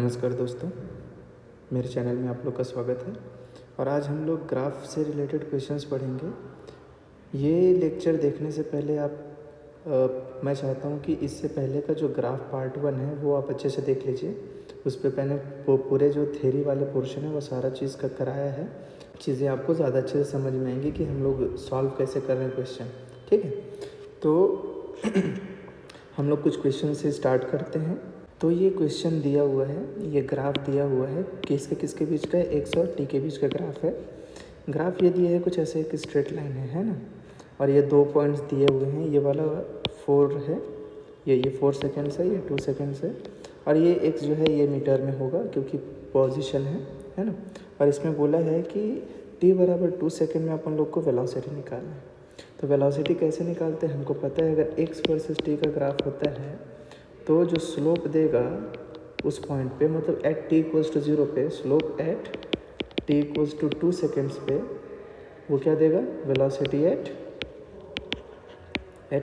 नमस्कार दोस्तों, मेरे चैनल में आप लोग का स्वागत है। और आज हम लोग ग्राफ से रिलेटेड क्वेश्चंस पढ़ेंगे। ये लेक्चर देखने से पहले मैं चाहता हूँ कि इससे पहले का जो ग्राफ पार्ट 1 है वो आप अच्छे से देख लीजिए। उस पर मैंने पूरे जो थ्योरी वाले पोर्शन है वो सारा चीज़ का कराया है। चीज़ें आपको ज़्यादा अच्छे से समझ में आएंगी कि हम लोग सॉल्व कैसे कर रहे हैं क्वेश्चन। ठीक है, तो हम लोग कुछ क्वेश्चन से स्टार्ट करते हैं। तो ये क्वेश्चन दिया हुआ है, ये ग्राफ दिया हुआ है, किसके बीच का है, x और t के बीच का ग्राफ है। ग्राफ ये दिया है कुछ ऐसे, एक स्ट्रेट लाइन है ना। और ये 2 पॉइंट्स दिए हुए हैं, ये वाला 4 है, ये 4 सेकेंड्स है, ये 2 सेकेंड्स है। और ये x जो है ये मीटर में होगा क्योंकि पोजीशन है ना। और इसमें बोला है कि t बराबर 2 सेकेंड में अपन लोग को वेलोसिटी निकालना है। तो वेलोसिटी कैसे निकालते हैं, हमको पता है अगर x वर्सेस t का ग्राफ होता है तो जो स्लोप देगा उस पॉइंट पे, मतलब एट t इक्वल्स टू 0 पे, slope at t equals to 2 seconds पे वो क्या देगा, velocity at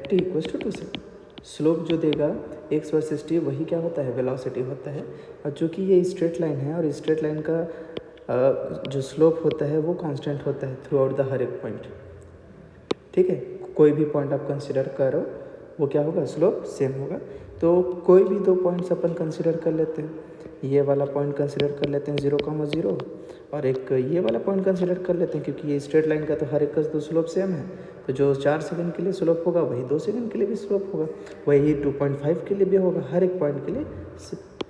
t equals to 2 second. Slope जो देगा x वर्सेस t वही क्या होता है, वेलोसिटी होता है। और चूँकि ये स्ट्रेट लाइन है और स्ट्रेट लाइन का जो स्लोप होता है वो कांस्टेंट होता है थ्रू आउट द हर एक पॉइंट। ठीक है, कोई भी पॉइंट आप कंसिडर करो वो क्या होगा, स्लोप सेम होगा। तो कोई भी 2 पॉइंट्स अपन कंसिडर कर लेते हैं। ये वाला पॉइंट कंसिडर कर लेते हैं 0,0 और एक ये वाला पॉइंट कंसिडर कर लेते हैं क्योंकि ये स्ट्रेट लाइन का तो हर एक का तो स्लोप सेम है। तो जो 4 सेकंड के लिए स्लोप होगा वही 2 सेकंड के लिए भी स्लोप होगा, वही 2.5 के लिए भी होगा, हर एक पॉइंट के लिए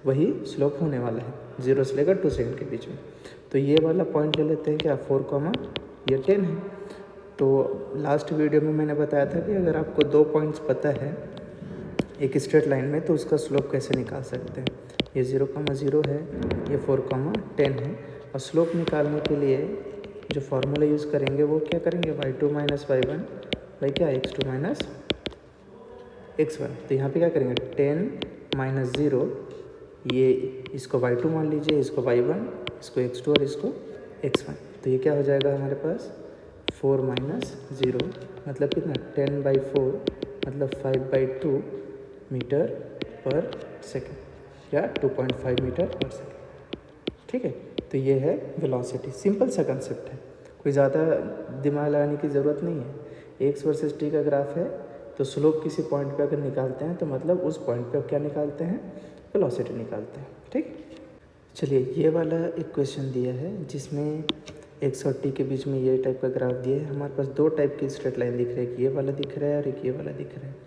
वही स्लोप होने वाला है 0 से लेकर 2 सेकंड के बीच में। तो ये वाला पॉइंट ले लेते हैं क्या, 4, ये 10 है। तो लास्ट वीडियो में मैंने बताया था कि अगर आपको 2 पॉइंट्स पता है एक स्ट्रेट लाइन में तो उसका स्लोप कैसे निकाल सकते हैं। ये 0,0 है, ये 4,10 है। और स्लोप निकालने के लिए जो फार्मूला यूज़ करेंगे वो क्या करेंगे, y2 माइनस y1 बाई क्या, x2 माइनस x1। तो यहाँ पे क्या करेंगे, 10 माइनस 0, ये इसको y2 मान लीजिए, इसको y1, इसको x2 और इसको x1। तो ये क्या हो जाएगा हमारे पास, 4 माइनस 0 मतलब कितना, 10/4 मतलब 5/2 मीटर पर सेकेंड या 2.5 मीटर पर सेकेंड। ठीक है, तो ये है वेलोसिटी। सिंपल सा कंसेप्ट है, कोई ज़्यादा दिमाग लगाने की ज़रूरत नहीं है। x वर्सेस t का ग्राफ है तो स्लोप किसी पॉइंट पे अगर निकालते हैं तो मतलब उस पॉइंट पे क्या निकालते हैं, वेलोसिटी निकालते हैं। ठीक, चलिए ये वाला एक क्वेश्चन दिया है जिसमें x और t के बीच में ये टाइप का ग्राफ दिया है। हमारे पास 2 टाइप की स्ट्रेट लाइन दिख रही है, एक ये वाला दिख रहा है और एक ये वाला दिख रहा है।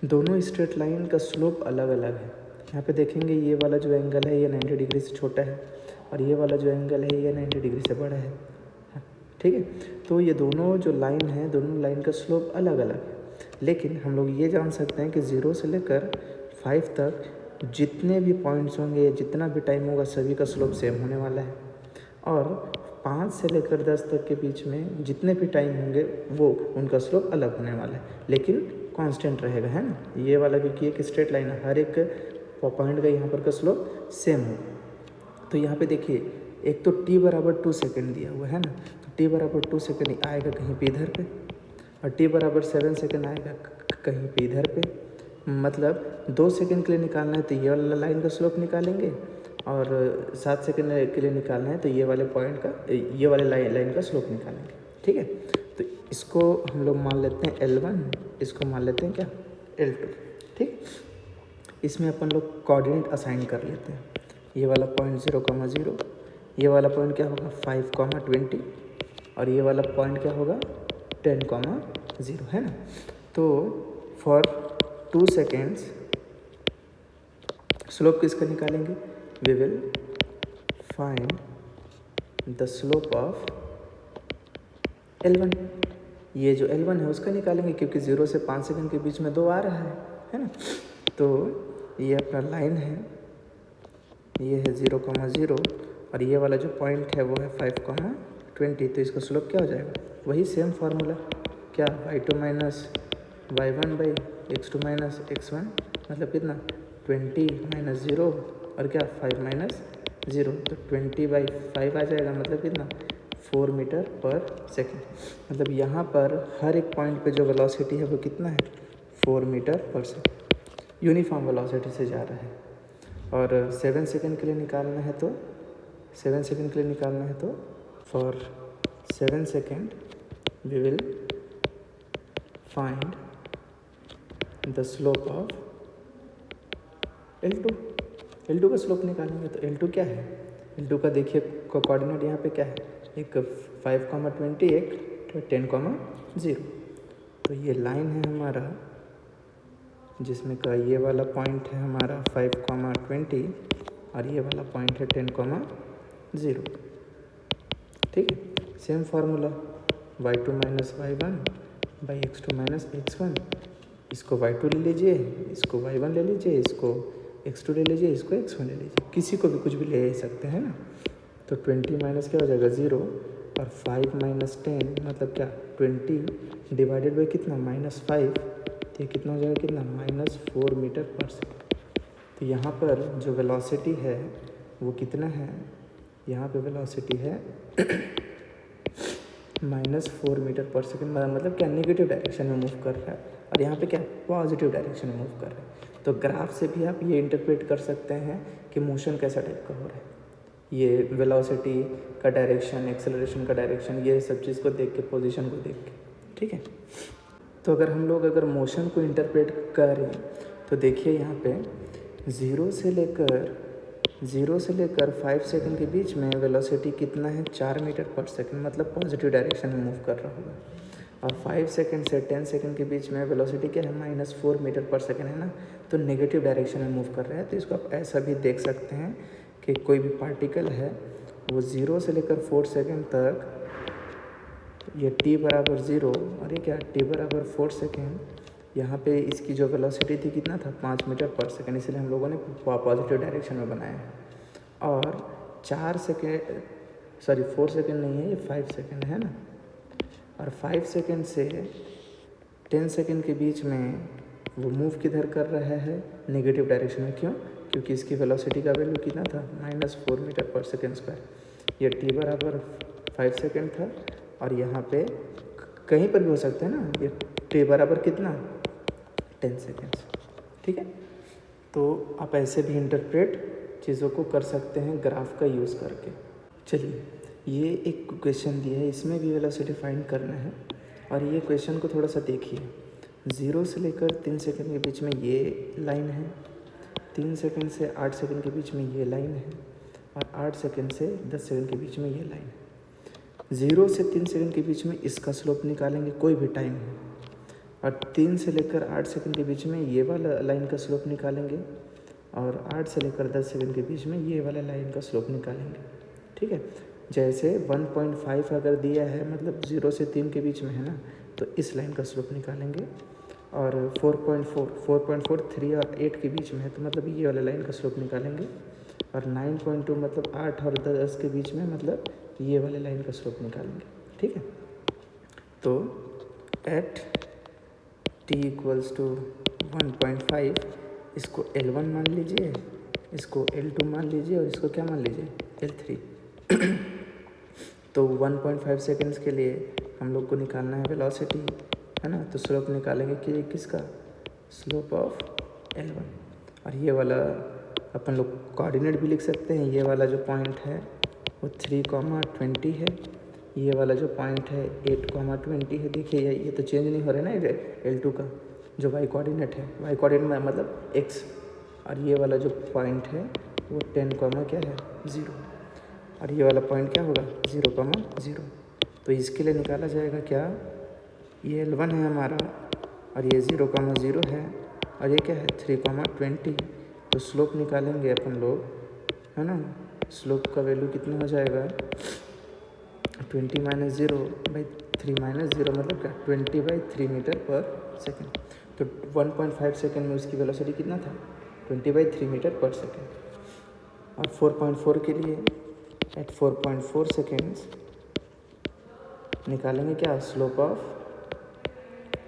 दोनों स्ट्रेट लाइन का स्लोप अलग अलग है। यहाँ पे देखेंगे ये वाला जो एंगल है ये 90 डिग्री से छोटा है और ये वाला जो एंगल है ये 90 डिग्री से बड़ा है। ठीक है, तो ये दोनों जो लाइन है, दोनों लाइन का स्लोप अलग अलग है। लेकिन हम लोग ये जान सकते हैं कि 0 से लेकर 5 तक जितने भी पॉइंट्स होंगे या जितना भी टाइम होगा सभी का स्लोप सेम होने वाला है। और 5 से लेकर 10 तक के बीच में जितने भी टाइम होंगे वो उनका स्लोप अलग होने वाला है, लेकिन कांस्टेंट रहेगा, है ना। ये वाला क्योंकि एक स्ट्रेट लाइन है, हर एक पॉइंट का यहाँ पर का स्लोप सेम हो। तो यहाँ पे देखिए, एक तो t बराबर 2 सेकेंड दिया हुआ है ना, तो t बराबर 2 सेकेंड आएगा कहीं पे इधर पे, और t बराबर 7 सेकेंड आएगा कहीं पे इधर पे। मतलब 2 सेकेंड के लिए निकालना है तो ये वाला लाइन का स्लोप निकालेंगे, और 7 सेकेंड के लिए निकालना है तो ये वाले पॉइंट का, ये वाले लाइन का स्लोप निकालेंगे। ठीक है, तो इसको हम लोग मान लेते हैं L1, इसको मान लेते हैं क्या, L2। ठीक, इसमें अपन लोग कोऑर्डिनेट असाइन कर लेते हैं। ये वाला पॉइंट 0,0, ये वाला पॉइंट क्या होगा 5,20 और ये वाला पॉइंट क्या होगा 10,0, है ना। तो फॉर 2 सेकेंड्स स्लोप किसका निकालेंगे, we will find the slope of L1। ये जो L1 है उसका निकालेंगे क्योंकि 0 से 5 सेकंड के बीच में 2 आ रहा है ना। तो ये अपना लाइन है, ये है 0,0 और ये वाला जो पॉइंट है वो है 5,20। तो इसका स्लोप क्या हो जाएगा, वही सेम फार्मूला, क्या, y2 minus y1 by x2 minus x1 मतलब कितना 20 माइनस 0 और क्या 5 माइनस 0, तो 20/5 आ जाएगा, मतलब कितना 4 मीटर पर सेकेंड। मतलब यहाँ पर हर एक पॉइंट पे जो वेलोसिटी है वो कितना है, 4 मीटर पर सेकेंड। यूनिफॉर्म वेलोसिटी से जा रहा है। और 7 सेकेंड के लिए निकालना है तो 7 सेकेंड के लिए निकालना है तो for 7 second we will find the slope of L2। L2 का स्लोप निकालेंगे तो L2 क्या है, L2 का देखिए कोऑर्डिनेट यहाँ पे क्या है, एक 5,20 एक 10,0। तो ये लाइन है हमारा जिसमें का ये वाला पॉइंट है हमारा 5,20 और ये वाला पॉइंट है 10,0। ठीक है, same formula y2 minus y1 by x2 minus x1। इसको y2 ले लीजिए, इसको y1 ले लीजिए, इसको x2 ले लीजिए, इसको x1 ले लीजिए, किसी को भी कुछ भी ले सकते हैं ना। तो 20 माइनस क्या हो जाएगा 0 और 5 माइनस 10 मतलब क्या 20 डिवाइडेड बाई कितना -5, तो ये कितना हो जाएगा कितना -4 मीटर पर सेकेंड। तो यहाँ पर जो वेलोसिटी है वो कितना है, यहाँ पे वेलोसिटी है -4 मीटर पर सेकेंड, मतलब क्या नेगेटिव डायरेक्शन में मूव कर रहा है, और यहाँ पे क्या पॉजिटिव डायरेक्शन में मूव कर रहा है। तो ग्राफ से भी आप ये इंटरप्रेट कर सकते हैं कि मोशन कैसा टाइप का हो रहा है, ये वेलोसिटी का डायरेक्शन, एक्सेलरेशन का डायरेक्शन, ये सब चीज़ को देख के, पोजीशन को देख के। ठीक है, तो अगर मोशन को इंटरप्रेट करें तो देखिए यहाँ पे 0 से लेकर 5 सेकंड के बीच में वेलोसिटी कितना है 4 मीटर पर सेकंड, मतलब पॉजिटिव डायरेक्शन में मूव कर रहा होगा। और 5 सेकंड से 10 सेकंड के बीच में वेलोसिटी क्या है -4 मीटर पर सेकंड है ना, तो नेगेटिव डायरेक्शन में मूव कर रहा है। तो इसको आप ऐसा भी देख सकते हैं कि कोई भी पार्टिकल है वो 0 से लेकर 4 सेकंड तक, ये t बराबर 0 और ये क्या t बराबर 4 सेकेंड, यहाँ पे इसकी जो वेलोसिटी थी कितना था 5 मीटर पर सेकेंड, इसलिए हम लोगों ने पॉजिटिव डायरेक्शन में बनाया है। और 4 सेकेंड 4 सेकेंड नहीं है, ये 5 सेकेंड है ना, और 5 सेकेंड से 10 सेकेंड के बीच में वो मूव किधर कर रहा है नेगेटिव डायरेक्शन में। क्यों? क्योंकि इसकी वेलोसिटी का वैल्यू कितना था -4 मीटर पर सेकेंड स्क्वायर। ये t बराबर 5 सेकेंड था, और यहाँ पे कहीं पर भी हो सकता है ना, ये t बराबर कितना 10 सेकेंड्स। ठीक है, तो आप ऐसे भी इंटरप्रेट चीज़ों को कर सकते हैं ग्राफ का यूज़ करके। चलिए, ये एक क्वेश्चन दिया है, इसमें भी वेलोसिटी फाइंड करना है, और ये क्वेश्चन को थोड़ा सा देखिए। 0 से लेकर 3 सेकंड के बीच में ये लाइन है, 3 सेकंड से 8 सेकंड के बीच में ये लाइन है, और 8 सेकंड से 10 सेकंड के बीच में ये लाइन है। 0 से 3 सेकंड के बीच में इसका स्लोप निकालेंगे, कोई भी टाइम है, और 3 से लेकर 8 सेकंड के बीच में ये वाला लाइन का स्लोप निकालेंगे, और 8 से लेकर 10 सेकंड के बीच में ये वाला लाइन का स्लोप निकालेंगे। ठीक है, जैसे 1.5 अगर दिया है, मतलब 0 से 3 के बीच में है ना, तो इस लाइन का स्लोप निकालेंगे। और 4.4 3 और 8 के बीच में है, तो मतलब ये वाला लाइन का स्लोप निकालेंगे। और 9.2 मतलब 8 और 10 के बीच में, मतलब ये वाले लाइन का स्लोप निकालेंगे। ठीक है, तो एट t इक्वल्स टू 1.5 इसको L1 मान लीजिए, इसको L2 मान लीजिए, और इसको क्या मान लीजिए L3। तो 1.5 सेकेंड्स के लिए हम लोग को निकालना है वेलोसिटी, है ना, तो स्लोप निकालेंगे कि किसका, स्लोप ऑफ L1। और ये वाला अपन लोग कोऑर्डिनेट भी लिख सकते हैं, ये वाला जो पॉइंट है वो 3,20 है, ये वाला जो पॉइंट है 8,20 है। देखिए ये तो चेंज नहीं हो रहा है ना L2 का जो y कोऑर्डिनेट है, y कोऑर्डिनेट में मतलब x, और ये वाला जो पॉइंट है वो 10, क्या है 0, और ये वाला पॉइंट क्या होगा 0,0। तो इसके लिए निकाला जाएगा क्या, ये L1 है हमारा, और ये 0,0 है, और ये क्या है 3,20। तो स्लोप निकालेंगे अपन लोग, है ना, स्लोप का वैल्यू कितना हो जाएगा 20 - 0 बाई 3 - 0 मतलब क्या 20/3 मीटर पर सेकेंड। तो 1.5 सेकेंड में उसकी वेलोसिटी कितना था 20/3 मीटर पर सेकेंड। और 4.4 के लिए एट 4.4 सेकेंड्स निकालेंगे क्या, स्लोप ऑफ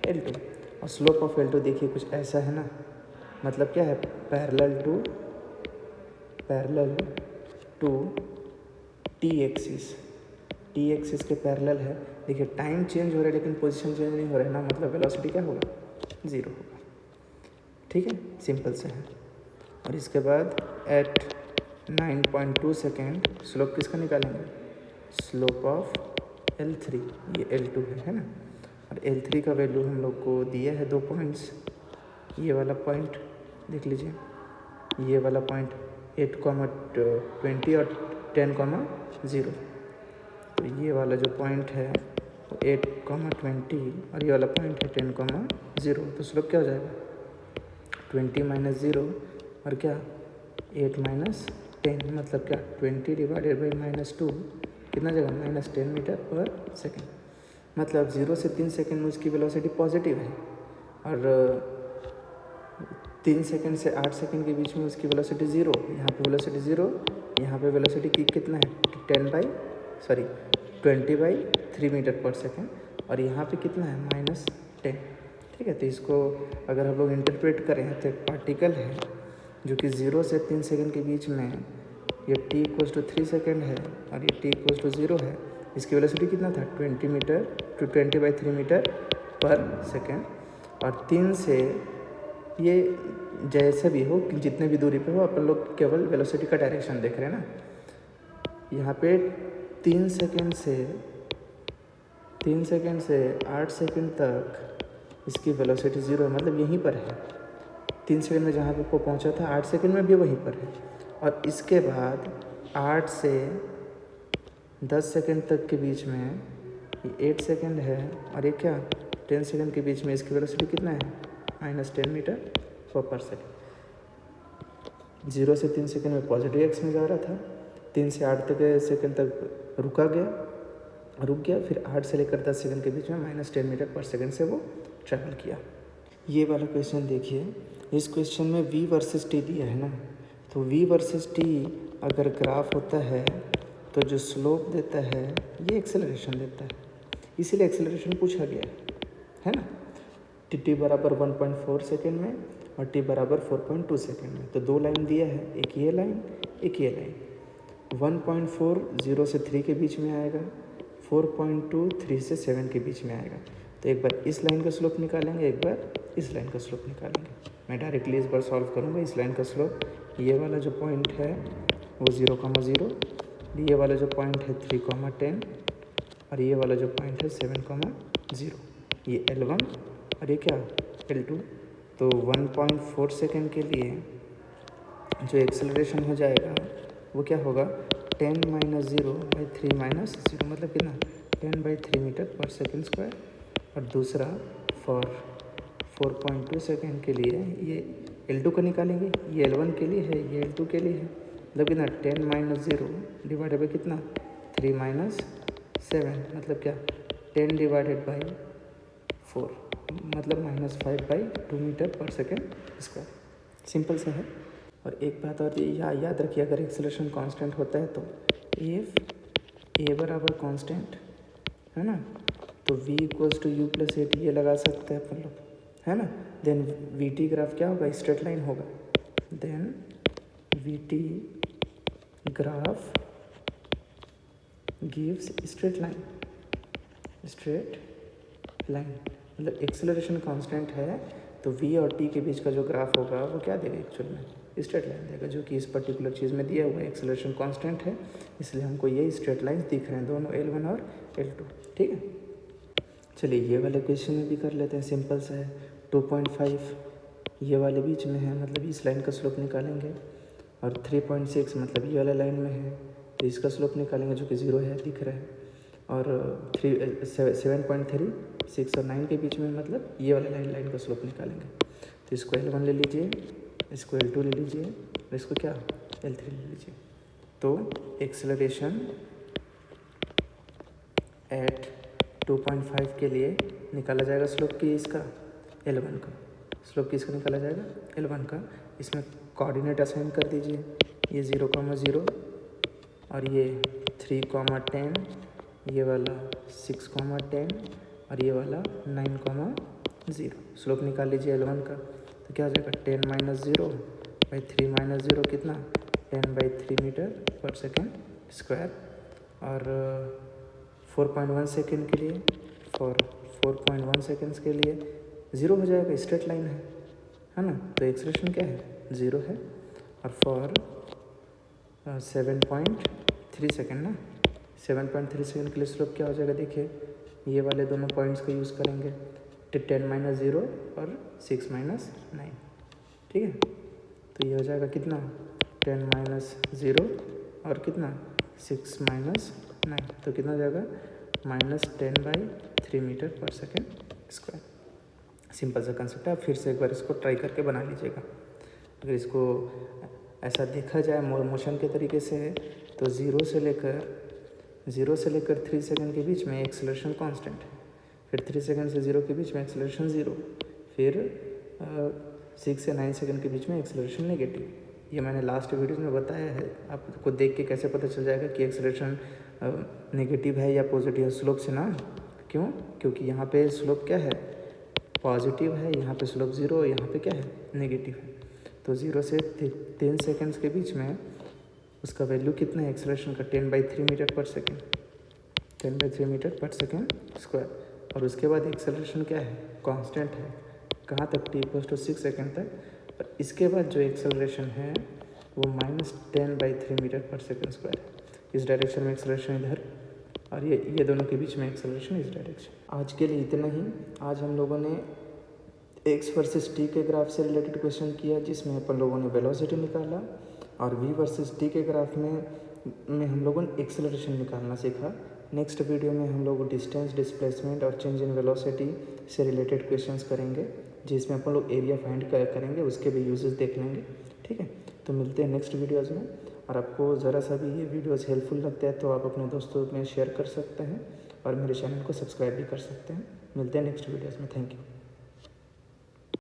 L2। और स्लोप ऑफ L2 देखिए कुछ ऐसा है ना, मतलब क्या है पैरेलल टू t एक्सिस के पैरेलल है। देखिए टाइम चेंज हो रहा है लेकिन पोजीशन चेंज नहीं हो रहा है ना, मतलब वेलोसिटी क्या होगा 0 होगा। ठीक है, सिंपल से है। और इसके बाद एट 9.2 सेकेंड स्लोप किसका निकालेंगे, स्लोप ऑफ L3, ये L2 है ना। और L3 का वैल्यू हम लोग को दिया है 2 पॉइंट्स, ये वाला पॉइंट देख लीजिए, ये वाला पॉइंट 8,20 और 10,0। तो ये वाला जो पॉइंट है वो 8,20 और ये वाला पॉइंट है 10,0। तो स्लोप क्या हो जाएगा, 20 माइनस 0 और क्या 8 माइनस 10, मतलब क्या 20 डिवाइडेड बाई -2 कितना जगह -10 मीटर पर सेकेंड। मतलब 0 से 3 सेकेंड में उसकी वेलोसिटी पॉजिटिव है और 3 सेकेंड से 8 सेकेंड के बीच में उसकी वेलोसिटी 0, यहाँ पे वेलोसिटी 0, यहाँ पे वेलोसिटी की कितना है 20/3 मीटर पर सेकेंड और यहाँ पे कितना है -10। ठीक है, तो इसको अगर हम लोग इंटरप्रेट करें तो एक पार्टिकल है जो कि 0 से 3 सेकेंड के बीच में ये t = 3 सेकेंड है और ये t = 0 है। इसकी वेलोसिटी कितना था 20/3 मीटर पर सेकेंड। और 3 से ये जैसे भी हो, जितने भी दूरी पे हो, अपन लोग केवल वेलोसिटी का डायरेक्शन देख रहे हैं ना। यहाँ पे 3 सेकेंड से 8 सेकेंड तक इसकी वेलोसिटी 0 है, मतलब यहीं पर है। 3 सेकेंड में जहाँ पे वो पहुँचा था 8 सेकेंड में भी वहीं पर है। और इसके बाद 8 से 10 सेकेंड तक के बीच में ये 8 सेकेंड है और ये क्या 10 सेकेंड के बीच में इसकी वेलोसिटी कितना है -10 मीटर पर सेकेंड। 0 से 3 सेकेंड में पॉजिटिव एक्स में जा रहा था, 3 से 8 तक सेकेंड तक रुक गया, फिर 8 से लेकर 10 सेकेंड के बीच में -10 मीटर पर सेकेंड से वो ट्रैवल किया। ये वाला क्वेश्चन देखिए, इस क्वेश्चन में v वर्सेस t दिया है ना, तो v वर्सेस t अगर ग्राफ होता है तो जो स्लोप देता है ये एक्सेलरेशन देता है, इसीलिए एक्सेलरेशन पूछा गया है ना। t बराबर 1.4 सेकेंड में और t बराबर 4.2 सेकेंड में, तो 2 लाइन दिया है, एक ये लाइन एक ये लाइन। 1.4 0 से 3 के बीच में आएगा, 4.2 3 से 7 के बीच में आएगा। तो एक बार इस लाइन का स्लोप निकालेंगे, एक बार इस लाइन का स्लोप निकालेंगे। मैं डायरेक्टली इस बार सॉल्व करूँगा। इस लाइन का स्लोप, ये वाला जो पॉइंट है वो 0,0, ये वाला जो पॉइंट है 3,10 और ये वाला जो पॉइंट है 7,0, ये L1 और ये क्या L2। तो 1.4 सेकेंड के लिए जो एक्सेलरेशन हो जाएगा वो क्या होगा 10 - 0/3 - 0, मतलब कितना 10/3 मीटर पर सेकेंड स्क्वायर। और दूसरा फॉर 4.2 सेकेंड के लिए ये L2 का निकालेंगे, ये L1 के लिए है, ये L2 के लिए है, मतलब कितना 10 - 0 डिवाइडेड बाई कितना 3 - 7, मतलब क्या 10 डिवाइडेड बाई 4, मतलब -5/2 मीटर पर सेकेंड स्क्वायर। सिंपल सा है। और एक बात और याद रखिए, अगर एक्सेलरेशन कांस्टेंट होता है तो इफ a बराबर कांस्टेंट है ना, तो v = u + at ये लगा सकते हैं अपन लोग, है ना। देन vt ग्राफ क्या होगा, स्ट्रेट लाइन होगा। Then vt graph gives straight line, मतलब एक्सेलरेशन कांस्टेंट है तो v और t के बीच का जो ग्राफ होगा वो क्या देगा, एक्चुअल में स्ट्रेट लाइन देगा, जो कि इस पर्टिकुलर चीज़ में दिया हुआ है। एक्सेलरेशन कांस्टेंट है इसलिए हमको ये स्ट्रेट लाइंस दिख रहे हैं, दोनों L1 और L2। ठीक है, चलिए ये वाले क्वेश्चन में भी कर लेते हैं। सिंपल सा है, 2.5 ये वाले बीच में है, मतलब इस लाइन का स्लोप निकालेंगे। और 3.6 मतलब ये वाला लाइन में है, तो इसका स्लोप निकालेंगे जो कि 0 है, दिख रहा है। और 7.3 6 और 9 के बीच में, मतलब ये वाला लाइन का स्लोप निकालेंगे। तो इसको L1 ले लीजिए, इसको L2 ले लीजिए और इसको क्या L3 ले लीजिए। तो एक्सेलरेशन एट 2.5 के लिए निकाला जाएगा स्लोप की इसका L1 का, स्लोप किसका निकाला जाएगा L1 का। इसमें कोऑर्डिनेट असाइन कर दीजिए, ये 0,0 और ये 3,10, ये वाला 6,10 और ये वाला 9,0। स्लोप निकाल लीजिए L1 का, तो क्या हो जाएगा 10 - 0/3 - 0 कितना 10/3 मीटर पर सेकेंड स्क्वायर। और 4.1 सेकेंड के लिए, फॉर 4.1 सेकेंड्स के लिए 0 हो जाएगा, स्ट्रेट लाइन है ना। तो एक्सेलरेशन क्या है 0 है। और फॉर 7.3 सेकेंड ना, 7.3 सेकेंड के लिए स्लोप क्या हो जाएगा, देखिए ये वाले दोनों पॉइंट्स का यूज़ करेंगे, 10 - 0 और 6 - 9, ठीक है। तो ये हो जाएगा कितना, 10 - 0 और कितना 6 - 9, तो कितना हो जाएगा -10/3 मीटर पर सेकेंड स्क्वायर। सिंपल सा कंसेप्ट है, आप फिर से एक बार इसको ट्राई करके बना लीजिएगा। अगर इसको ऐसा देखा जाए मोशन के तरीके से, तो 0 से लेकर 3 सेकंड के बीच में एक्सेलरेशन कांस्टेंट है, फिर 3 सेकंड से 0 के बीच में एक्सेलरेशन 0, फिर 6 से 9 सेकंड के बीच में एक्सेलरेशन नेगेटिव। ये मैंने लास्ट वीडियोस में बताया है, आपको देख के कैसे पता चल जाएगा कि एक्सेलरेशन नेगेटिव है या पॉजिटिव है, स्लोप से ना। क्यों? क्योंकि यहाँ पे स्लोप क्या है, पॉजिटिव है, यहाँ पे स्लोप 0, यहाँ पे क्या है, नेगेटिव है। तो 0 से 3 सेकंड्स के बीच में उसका वैल्यू कितना है एक्सेलरेशन का, 10/3 मीटर पर सेकेंड, 10/3 मीटर पर सेकेंड स्क्वायर। और उसके बाद एक्सेलरेशन क्या है, कांस्टेंट है, कहाँ तक, t = 6 सेकेंड तक। और इसके बाद जो एक्सेलरेशन है वो -10/3 मीटर पर सेकेंड स्क्वायर है। इस डायरेक्शन में एक्सेलरेशन इधर, और ये दोनों के बीच में एक्सेलरेशन इस डायरेक्शन। आज के लिए इतना ही। आज हम लोगों ने x वर्सेस t के ग्राफ से रिलेटेड क्वेश्चन किया, जिसमें अपन लोगों ने वेलोसिटी निकाला, और v वर्सेस t के ग्राफ में हम लोगों ने एक्सेलरेशन निकालना सीखा। नेक्स्ट वीडियो में हम लोग डिस्टेंस, डिस्प्लेसमेंट और चेंज इन वेलोसिटी से रिलेटेड क्वेश्चंस करेंगे, जिसमें अपन लोग एरिया फाइंड करेंगे, उसके भी यूजेस देख लेंगे, ठीक है। तो मिलते हैं नेक्स्ट वीडियोज़ में। और आपको ज़रा सा भी ये वीडियोज़ हेल्पफुल लगता है तो आप अपने दोस्तों में शेयर कर सकते हैं, और मेरे चैनल को सब्सक्राइब भी कर सकते हैं। मिलते हैं नेक्स्ट वीडियोज़ में। Thank you.